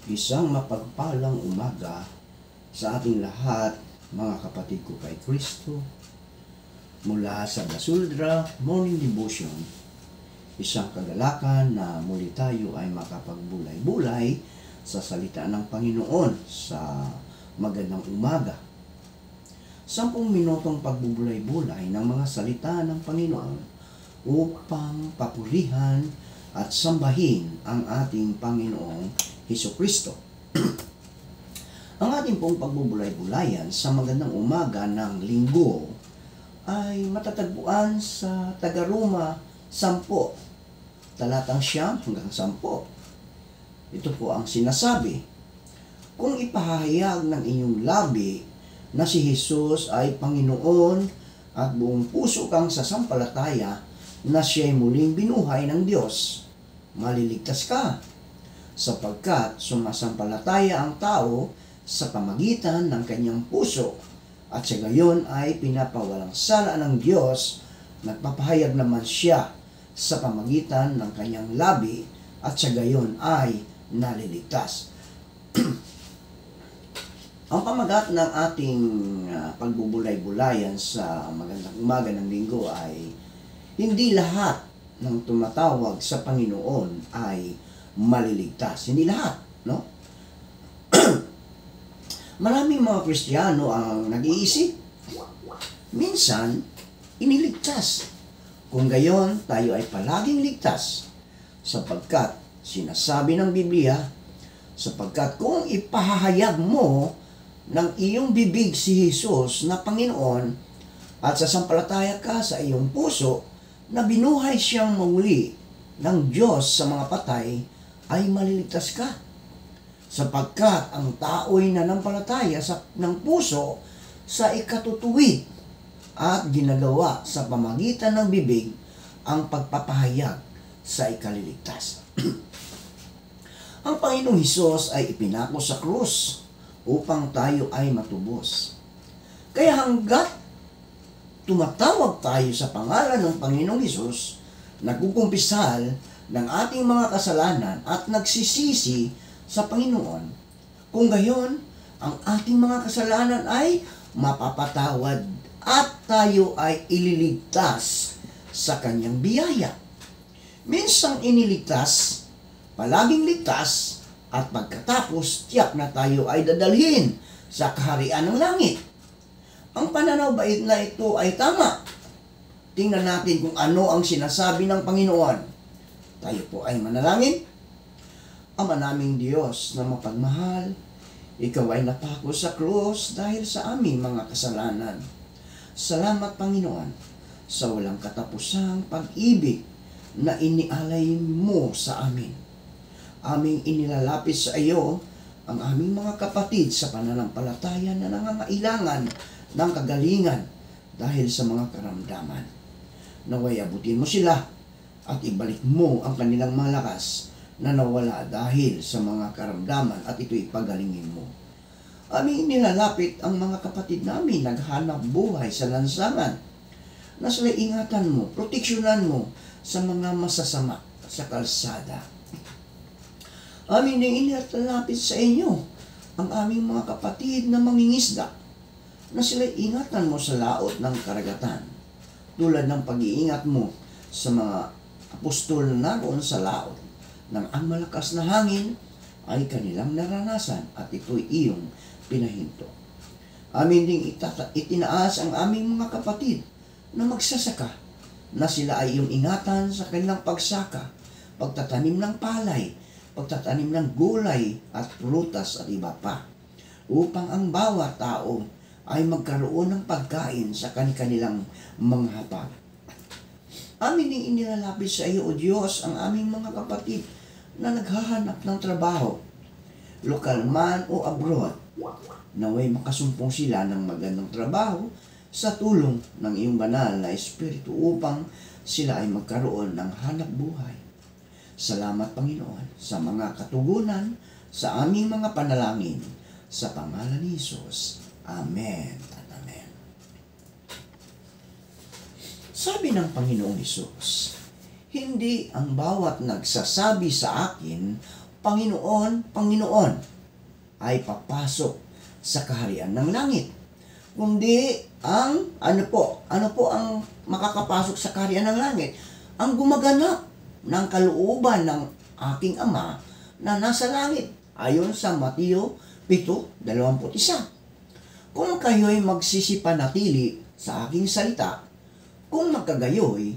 Isang mapagpalang umaga sa ating lahat, mga kapatid ko kay Kristo. Mula sa Basuldra Morning Devotion, isang kagalakan na muli tayo ay makapagbulay-bulay sa salita ng Panginoon sa magandang umaga. 10 minutong pagbubulay-bulay ng mga salita ng Panginoon upang papurihan at sambahin ang ating Panginoong Hesukristo. Ang ating pong pagbubulay-bulayan sa magandang umaga ng linggo ay matatagpuan sa Taga-Roma 10, talatang 9 hanggang 10. Ito po ang sinasabi: kung ipahahayag ng inyong labi na si Jesus ay Panginoon at buong puso kang sasampalataya na siya'y muling binuhay ng Diyos, maliligtas ka, sapagkat sumasampalataya ang tao sa pamagitan ng kanyang puso, at sa gayon ay pinapawalang sala ng Diyos. Nagpapahayag naman siya sa pamagitan ng kanyang labi, at sa gayon ay naliligtas. Ang pamagat ng ating pagbubulay-bulayan sa magandang umaga ng linggo ay hindi lahat ng tumatawag sa Panginoon ay maliligtas. Hindi lahat, no? Maraming mga Kristiyano ang nag-iisip, minsan iniligtas. Kung gayon, tayo ay palaging ligtas, sapagkat sinasabi ng Biblia, sapagkat kung ipahahayag mo ng iyong bibig si Jesus na Panginoon at sasampalataya ka sa iyong puso na binuhay siyang muli ng Diyos sa mga patay, ay maliligtas ka. Sapagkat ang tao'y nanampalataya ng puso sa ikatutuwid at ginagawa sa pamagitan ng bibig ang pagpapahayag sa ikaliligtas. Ang Panginoong Hesus ay ipinako sa krus upang tayo ay matubos. Kaya hanggat tumatawag tayo sa pangalan ng Panginoong Hesus, nagkukumpisal ng ating mga kasalanan at nagsisisi sa Panginoon, kung gayon, ang ating mga kasalanan ay mapapatawad at tayo ay ililigtas sa kanyang biyaya. Minsang iniligtas, palaging ligtas, at pagkatapos tiyak na tayo ay dadalhin sa kaharian ng langit. Ang pananaw ba na ito ay tama? Tingnan natin kung ano ang sinasabi ng Panginoon. Tayo po ay manalangin. Ama naming Diyos na mapagmahal, Ikaw ay napako sa krus dahil sa aming mga kasalanan. Salamat, Panginoon, sa walang katapusang pag-ibig na inialay mo sa amin. Aming inilalapit sa iyo ang aming mga kapatid sa pananampalataya na nangangailangan ng kagalingan dahil sa mga karamdaman. Naway abutin mo sila at ibalik mo ang kanilang malakas na nawala dahil sa mga karamdaman at ito'y pagalingin mo. Aming nilalapit ang mga kapatid namin naghanap buhay sa lansangan, na sila ingatan mo, proteksyonan mo sa mga masasama sa kalsada. Amin ding inilalapit sa inyo ang aming mga kapatid na mangingisda, na sila ingatan mo sa laot ng karagatan, tulad ng pag-iingat mo sa mga apostol na naroon sa laot, nang ang malakas na hangin ay kanilang naranasan at ito'y iyong pinahinto. Amin ding itinaas ang aming mga kapatid na magsasaka, na sila ay iyong ingatan sa kanilang pagsaka, pagtatanim ng palay, pagtatanim ng gulay at prutas at iba pa, upang ang bawat tao ay magkaroon ng pagkain sa kanilang mga hapag. Amin ding inilalapit sa iyo, O Diyos, ang aming mga kapatid na naghahanap ng trabaho, lokal man o abroad. Naway makasumpong sila ng magandang trabaho sa tulong ng iyong banal na Espiritu upang sila ay magkaroon ng hanap buhay. Salamat, Panginoon, sa mga katugunan sa aming mga panalangin. Sa pangalan ni Jesus. Amen at amen. Sabi ng Panginoong Hesus, hindi ang bawat nagsasabi sa akin Panginoon ay papasok sa kaharian ng langit. Kundi ano po ang makakapasok sa kaharian ng langit? Ang gumaganap ng kalooban ng aking Ama na nasa langit, ayon sa Mateo 7:21. Kung kayo'y magsisipanatili sa aking salita, kung magkagayoy,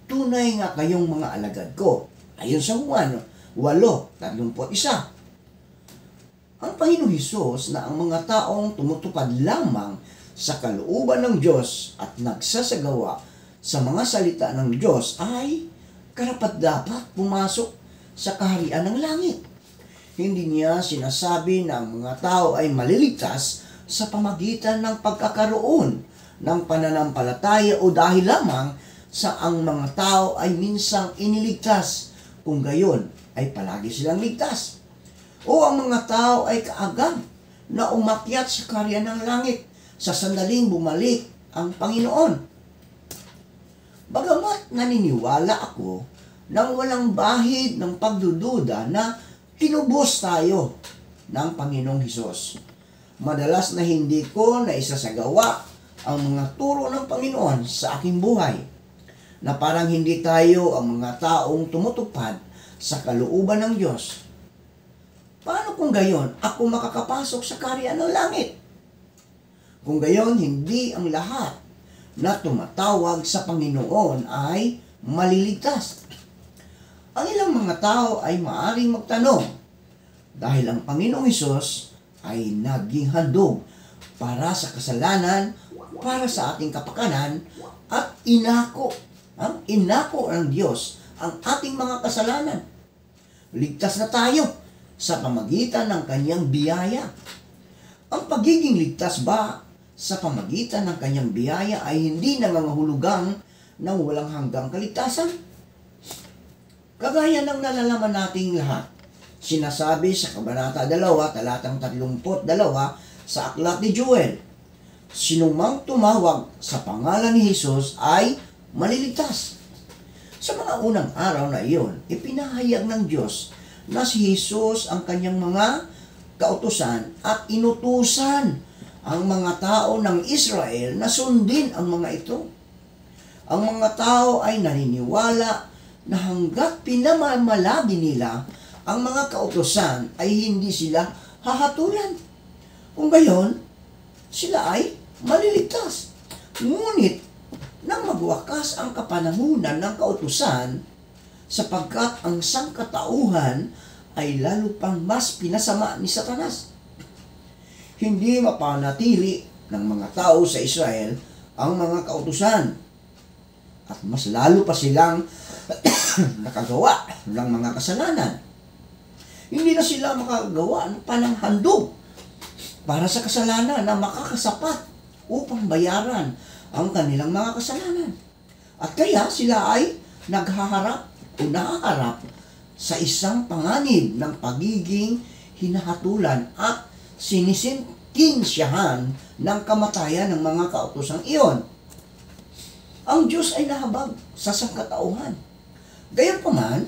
tunay nga kayong mga alagad ko, ayon sa Juan 8:31. Ang Panginoong Hesus na ang mga taong tumutupad lamang sa kalooban ng Diyos at nagsasagawa sa mga salita ng Diyos ay karapat-dapat pumasok sa kaharian ng langit. Hindi niya sinasabi na ang mga tao ay maliligtas sa pamagitan ng pagkakaroon ng pananampalataya o dahil lamang sa ang mga tao ay minsang iniligtas, kung gayon ay palagi silang ligtas. O ang mga tao ay kaagad na umakyat sa kaharian ng langit sa sandaling bumalik ang Panginoon. Bagamat naniniwala ako nang walang bahid ng pagdududa na tinubos tayo ng Panginoong Hesus. Madalas na hindi ko naisasagawa ang mga turo ng Panginoon sa aking buhay, na parang hindi tayo ang mga taong tumutupad sa kalooban ng Diyos. Paano kung gayon ako makakapasok sa kaharian ng langit? Kung gayon, hindi ang lahat na tumatawag sa Panginoon ay maliligtas. Ang ilang mga tao ay maaaring magtanong, dahil ang Panginoong Hesus ay naging handog para sa kasalanan, para sa ating kapakanan, at inako ng Diyos ang ating mga kasalanan. Ligtas na tayo sa pamagitan ng kanyang biyaya. Ang pagiging ligtas ba sa pamagitan ng kanyang biyaya ay hindi nangangahulugang ng walang hanggang kaligtasan? Kagaya ng nalalaman nating lahat, sinasabi sa Kabanata 2, talatang 32 sa Aklat ni Joel, sinumang tumawag sa pangalan ni Hesus ay maliligtas. Sa mga unang araw na iyon, ipinahayag ng Diyos na si Hesus ang kanyang mga kautusan at inutusan ang mga tao ng Israel na sundin ang mga ito. Ang mga tao ay naniniwala na hanggat pinamamalagi nila ang mga kautusan ay hindi sila hahatulan. Kung gayon, sila ay maliligtas. Ngunit, nang magwakas ang kapanahunan ng kautusan, sapagkat ang sangkatauhan ay lalo pang mas pinasama ni Satanas. Hindi mapanatili ng mga tao sa Israel ang mga kautusan, at mas lalo pa silang nakagawa ng mga kasalanan. Hindi na sila makagawa ng pananghandog para sa kasalanan na makakasapat upang bayaran ang kanilang mga kasalanan. At kaya sila ay naghaharap o nahaharap sa isang panganib ng pagiging hinahatulan at sinisintensyahan ng kamatayan ng mga kautosang iyon. Ang Diyos ay nahabag sa sangkatauhan. Gayunpaman,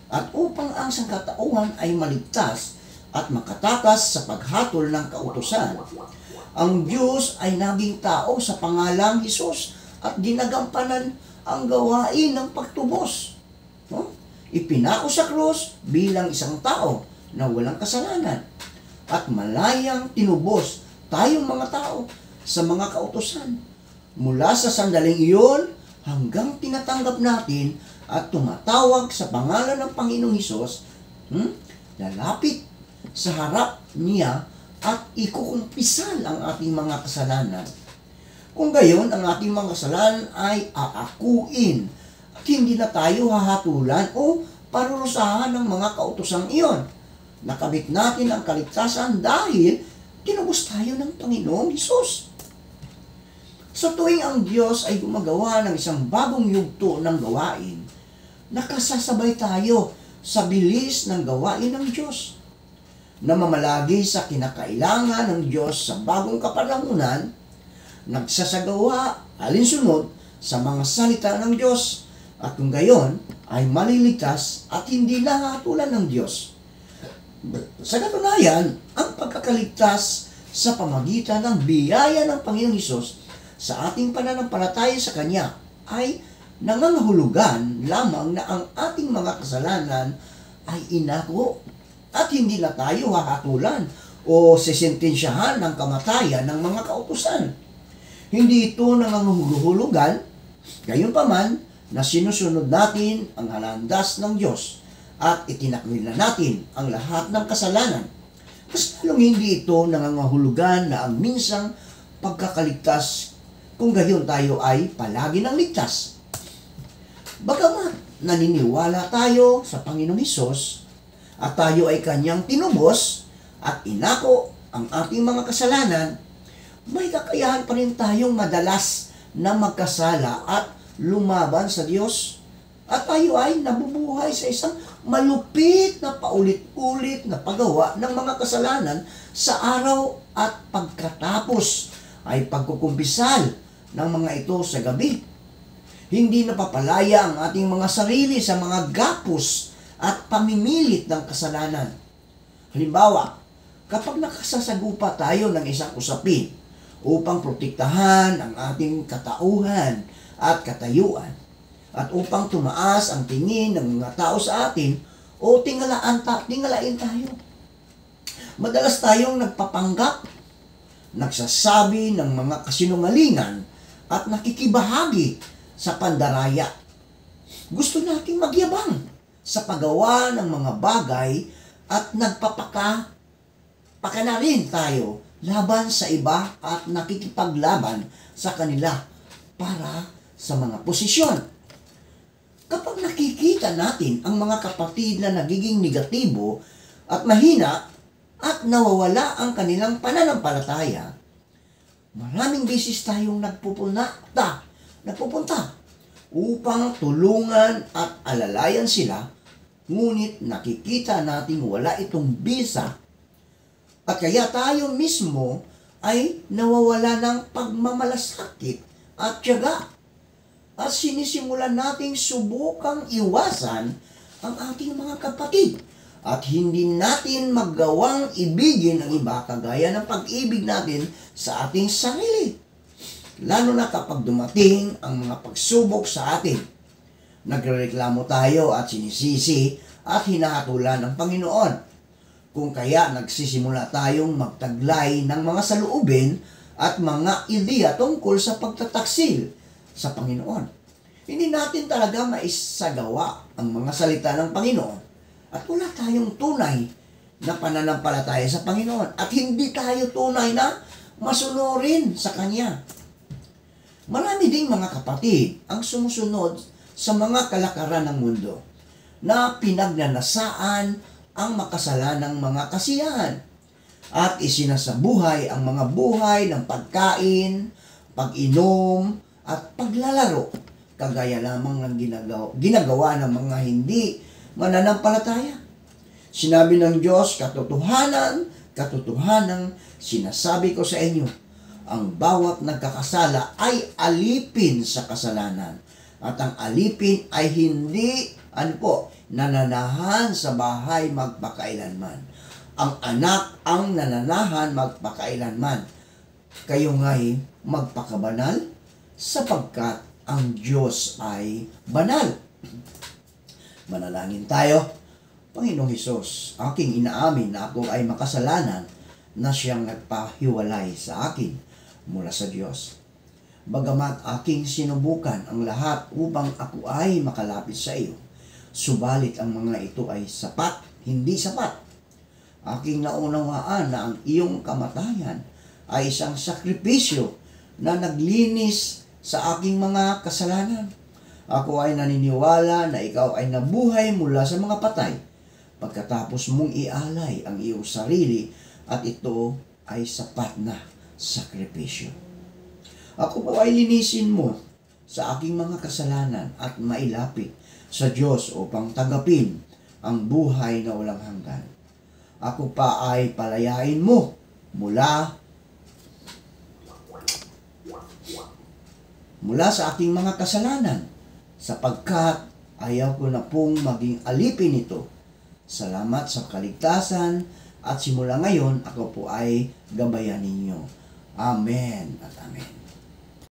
at upang ang sangkatauhan ay maligtas at makatakas sa paghatol ng kautusan, ang Diyos ay naging tao sa pangalang Hesus at ginagampanan ang gawain ng pagtubos. Ipinako sa krus bilang isang tao na walang kasalanan at malayang tinubos tayong mga tao sa mga kautusan. Mula sa sandaling iyon hanggang tinatanggap natin at tumatawag sa pangalan ng Panginoong Hesus, lalapit sa harap niya at ikukumpisal ang ating mga kasalanan. Kung gayon, ang ating mga kasalanan ay aakuin at hindi na tayo hahatulan o parurusahan ng mga kautosang iyon. Nakabit natin ang kaligtasan dahil tinubos tayo ng Panginoong Hesus. Sa tuwing ang Diyos ay gumagawa ng isang bagong yugto ng gawain, nakasasabay tayo sa bilis ng gawain ng Diyos. Namamalagi sa kinakailangan ng Diyos sa bagong kapanahunan, nagsasagawa alinsunod sa mga salita ng Diyos, at kung gayon ay maliligtas at hindi nahatulan ng Diyos. Sa katunayan, ang pagkakaligtas sa pamagitan ng biyaya ng Panginoong Hesus sa ating pananampalataya sa Kanya ay nangangahulugan lamang na ang ating mga kasalanan ay inako at hindi na tayo hahatulan o sesentensyahan ng kamatayan ng mga kautusan. Hindi ito nangangahulugan, gayunpaman, na sinusunod natin ang halandas ng Diyos at itinakwil na natin ang lahat ng kasalanan. Mas lalong hindi ito nangangahulugan na ang minsang pagkakaligtas kung gayon tayo ay palagi ng ligtas. Bagamat naniniwala tayo sa Panginoong Hesus at tayo ay Kanyang tinubos at inako ang ating mga kasalanan, may kakayahan pa rin tayong madalas na magkasala at lumaban sa Diyos. At tayo ay nabubuhay sa isang malupit na paulit-ulit na paggawa ng mga kasalanan sa araw at pagkatapos ay pagkukumpisal ng mga ito sa gabi. Hindi napapalaya ang ating mga sarili sa mga gapos at pamimilit ng kasalanan. Halimbawa, kapag nakasasagupa tayo ng isang usapin upang protektahan ang ating katauhan at katayuan, at upang tumaas ang tingin ng mga tao sa atin o tingalain tayo. Madalas tayong nagpapanggap, nagsasabi ng mga kasinungalingan at nakikibahagi sa pandaraya. Gusto nating magyabang sa paggawa ng mga bagay at nagpapakana rin tayo laban sa iba at nakikipaglaban sa kanila para sa mga posisyon. Kapag nakikita natin ang mga kapatid na nagiging negatibo at mahina at nawawala ang kanilang pananampalataya, maraming beses tayong nagpupunta upang tulungan at alalayan sila, ngunit nakikita nating wala itong bisa at kaya tayo mismo ay nawawala ng pagmamalasakit at tiyaga. At sinisimulan nating subukang iwasan ang ating mga kapatid at hindi natin magawang ibigin ang iba kagaya ng pag-ibig natin sa ating sarili. Lalo na kapag dumating ang mga pagsubok sa atin. Nagrereklamo tayo at sinisisi at hinahatulan ng Panginoon. Kung kaya nagsisimula tayong magtaglay ng mga saloobin at mga ideya tungkol sa pagtataksil sa Panginoon. Hindi natin talaga maisagawa ang mga salita ng Panginoon at wala tayong tunay na pananampalataya sa Panginoon at hindi tayo tunay na masunurin sa Kanya. Marami ding mga kapatid ang sumusunod sa mga kalakaran ng mundo na pinagnanasaan ang makasalanang mga kasiyahan at isinasabuhay ang mga buhay ng pagkain, pag-inom, at paglalaro, kagaya lamang ng ginagawa ng mga hindi mananampalataya. Sinabi ng Diyos, katotohanan, sinasabi ko sa inyo, ang bawat nagkakasala ay alipin sa kasalanan. At ang alipin ay hindi, nananahan sa bahay magpakailanman. Ang anak ang nananahan magpakailanman. Kayo nga'y magpakabanal, sapagkat ang Diyos ay banal. Manalangin tayo. Panginoong Hesus, aking inaamin na ako ay makasalanan na siyang nagpahiwalay sa akin mula sa Diyos. Bagamat aking sinubukan ang lahat upang ako ay makalapit sa iyo, subalit ang mga ito ay sapat, hindi sapat. Aking naunawaan na ang iyong kamatayan ay isang sakripisyo na naglinis sa aking mga kasalanan. Ako ay naniniwala na ikaw ay nabuhay mula sa mga patay pagkatapos mong ialay ang iyong sarili at ito ay sapat na sakripisyo. Ako po ay linisin mo sa aking mga kasalanan at mailapit sa Diyos upang tanggapin ang buhay na walang hanggan. Ako pa ay palayain mo mula sa aking mga kasalanan, sapagkat ayaw ko na pong maging alipin ito Salamat sa kaligtasan at simula ngayon ako po ay gabayan ninyo. Amen at amen.